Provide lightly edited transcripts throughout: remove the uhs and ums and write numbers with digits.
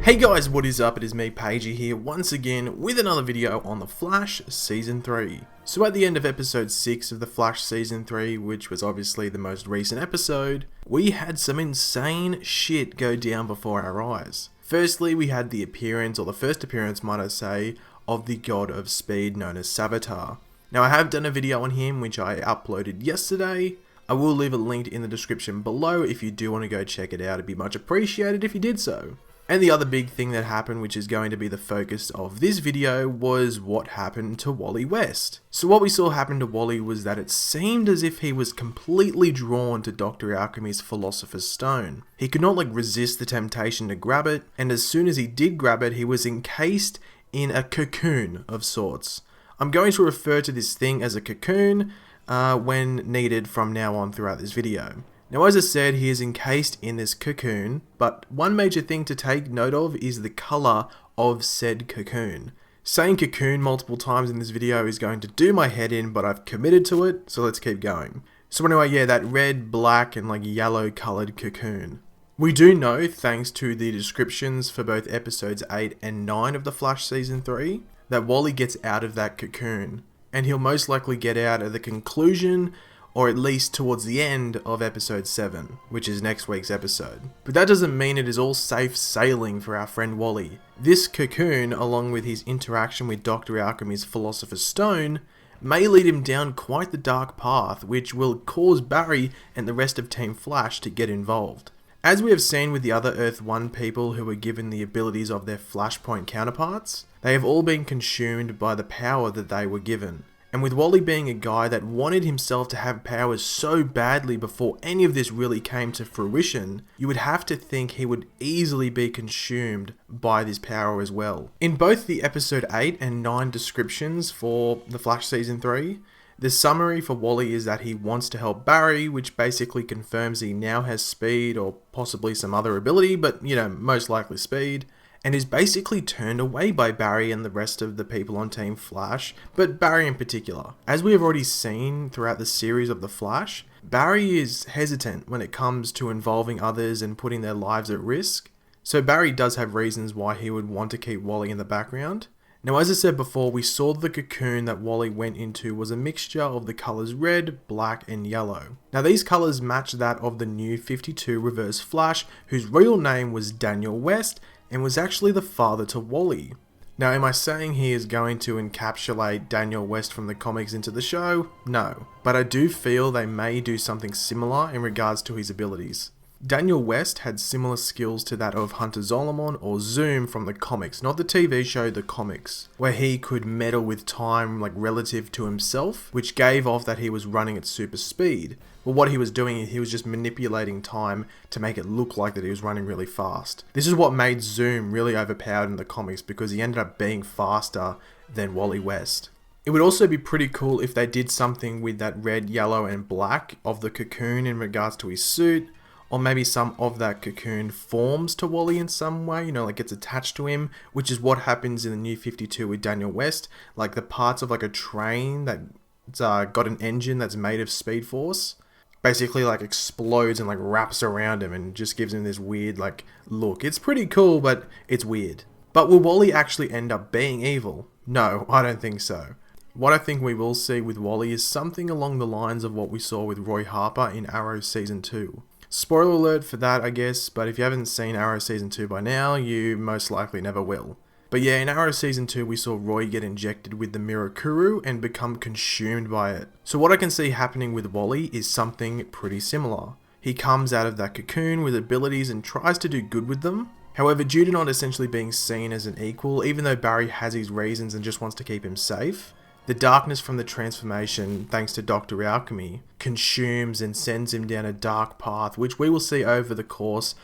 Hey guys, what is up? It is me, Pagey here, once again with another video on The Flash Season 3. So at the end of episode 6 of The Flash Season 3, which was obviously the most recent episode, we had some insane shit go down before our eyes. Firstly, we had the appearance, or the first appearance might I say, of the god of speed known as Savitar. Now I have done a video on him which I uploaded yesterday. I will leave a link in the description below if you do want to go check it out. It'd be much appreciated if you did so. And the other big thing that happened, which is going to be the focus of this video, was what happened to Wally West. So what we saw happen to Wally was that it seemed as if he was completely drawn to Dr. Alchemy's Philosopher's Stone. He could not resist the temptation to grab it, and as soon as he did grab it, he was encased in a cocoon of sorts. I'm going to refer to this thing as a cocoon when needed from now on throughout this video. Now, as I said, he is encased in this cocoon, but one major thing to take note of is the colour of said cocoon. Saying cocoon multiple times in this video is going to do my head in, but I've committed to it, so let's keep going. So anyway, yeah, that red, black, and yellow coloured cocoon. We do know, thanks to the descriptions for both episodes 8 and 9 of The Flash Season 3, that Wally gets out of that cocoon, and he'll most likely get out at the conclusion or at least towards the end of episode 7, which is next week's episode. But that doesn't mean it is all safe sailing for our friend Wally. This cocoon, along with his interaction with Dr. Alchemy's Philosopher's Stone, may lead him down quite the dark path, which will cause Barry and the rest of Team Flash to get involved. As we have seen with the other Earth 1 people who were given the abilities of their Flashpoint counterparts, they have all been consumed by the power that they were given. And with Wally being a guy that wanted himself to have powers so badly before any of this really came to fruition, you would have to think he would easily be consumed by this power as well. In both the episode 8 and 9 descriptions for The Flash Season 3, the summary for Wally is that he wants to help Barry, which basically confirms he now has speed or possibly some other ability, but most likely speed. And is basically turned away by Barry and the rest of the people on Team Flash, but Barry in particular. As we have already seen throughout the series of The Flash, Barry is hesitant when it comes to involving others and putting their lives at risk. So Barry does have reasons why he would want to keep Wally in the background. Now, as I said before, we saw the cocoon that Wally went into was a mixture of the colours red, black and yellow. Now these colours match that of the new 52 Reverse Flash, whose real name was Daniel West, and was actually the father to Wally. Now, am I saying he is going to encapsulate Daniel West from the comics into the show? No. But I do feel they may do something similar in regards to his abilities. Daniel West had similar skills to that of Hunter Zolomon or Zoom from the comics, not the TV show, the comics, where he could meddle with time relative to himself, which gave off that he was running at super speed. Well, what he was doing is he was just manipulating time to make it look like that he was running really fast. This is what made Zoom really overpowered in the comics because he ended up being faster than Wally West. It would also be pretty cool if they did something with that red, yellow and black of the cocoon in regards to his suit, or maybe some of that cocoon forms to Wally in some way, gets attached to him, which is what happens in the new 52 with Daniel West, like the parts of a train that's got an engine that's made of Speed Force. Basically explodes and wraps around him and just gives him this weird look. It's pretty cool, but it's weird. But will Wally actually end up being evil? No, I don't think so. What I think we will see with Wally is something along the lines of what we saw with Roy Harper in Arrow Season 2. Spoiler alert for that, I guess, but if you haven't seen Arrow Season 2 by now, you most likely never will. But yeah, in Arrow Season 2, we saw Roy get injected with the Mirakuru and become consumed by it. So what I can see happening with Wally is something pretty similar. He comes out of that cocoon with abilities and tries to do good with them. However, due to not essentially being seen as an equal, even though Barry has his reasons and just wants to keep him safe, the darkness from the transformation, thanks to Dr. Alchemy, consumes and sends him down a dark path, which we will see over the course,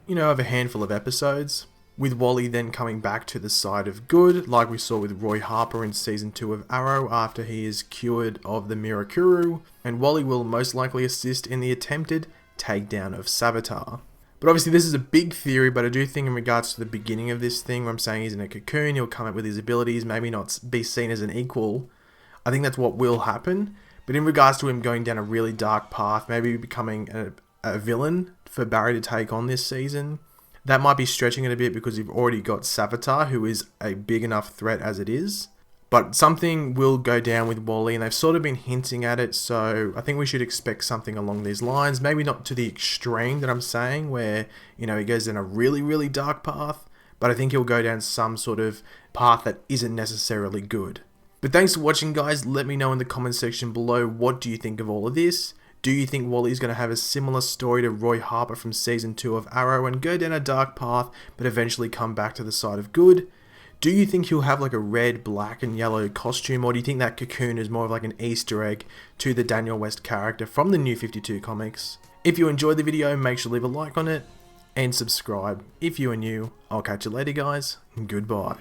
of a handful of episodes. With Wally then coming back to the side of good, like we saw with Roy Harper in Season 2 of Arrow after he is cured of the Mirakuru, and Wally will most likely assist in the attempted takedown of Savitar. But obviously this is a big theory, but I do think in regards to the beginning of this thing where I'm saying he's in a cocoon, he'll come up with his abilities, maybe not be seen as an equal. I think that's what will happen. But in regards to him going down a really dark path, maybe becoming a villain for Barry to take on this season, That might be stretching it a bit because you've already got Savitar, who is a big enough threat as it is. But something will go down with Wally, and they've sort of been hinting at it, so I think we should expect something along these lines. Maybe not to the extreme that I'm saying, where, you know, he goes in a really, really dark path, but I think he'll go down some sort of path that isn't necessarily good. But thanks for watching, guys. Let me know in the comment section below, what do you think of all of this? Do you think Wally's going to have a similar story to Roy Harper from Season 2 of Arrow and go down a dark path, but eventually come back to the side of good? Do you think he'll have like a red, black, and yellow costume, or do you think that cocoon is more of like an Easter egg to the Daniel West character from the New 52 comics? If you enjoyed the video, make sure to leave a like on it, and subscribe if you are new. I'll catch you later, guys. Goodbye.